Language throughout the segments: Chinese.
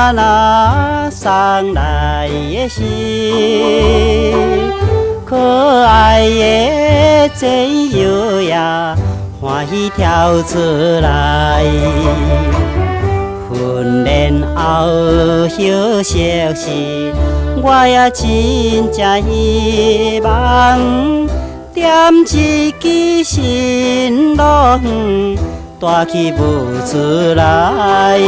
妈那送来的是可爱的真油呀，欢喜跳出来。训练后休息时，我也真正希望点一支新路远，带去舞出来。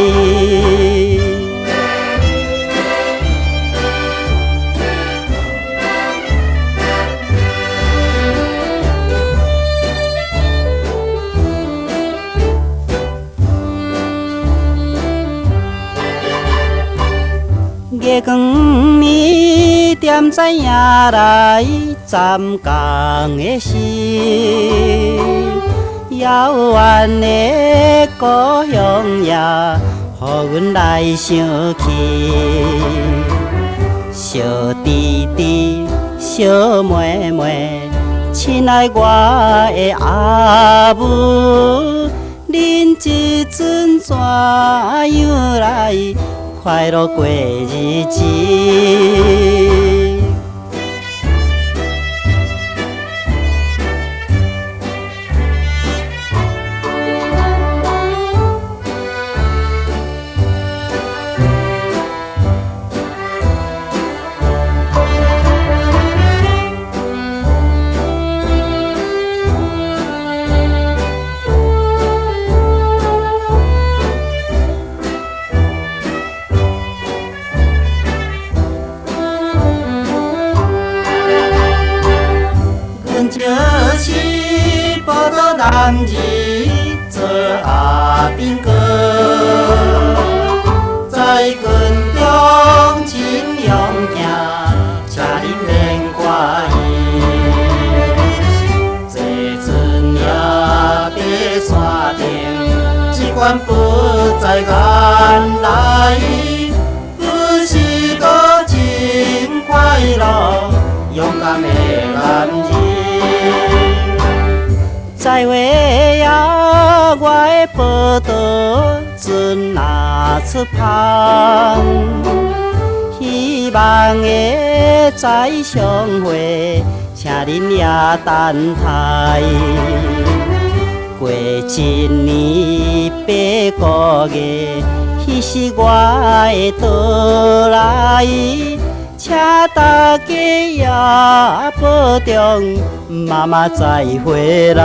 月光暝点知影来站工的时，遥远的故乡也，予阮来想起。小弟弟，小妹妹，亲爱我的阿母，恁这阵怎样来？快乐过日子，就是报道男儿做阿兵哥，在军中真勇敢，请恁免怪伊。坐船也爬山顶，这款不在眼来，不是个真快乐，勇敢的男儿。在会呀，我的报道阵若出芳，希望的再相会，请恁也等待。过一年8个月，迄是我的到来。请大家也保重，妈妈再回来。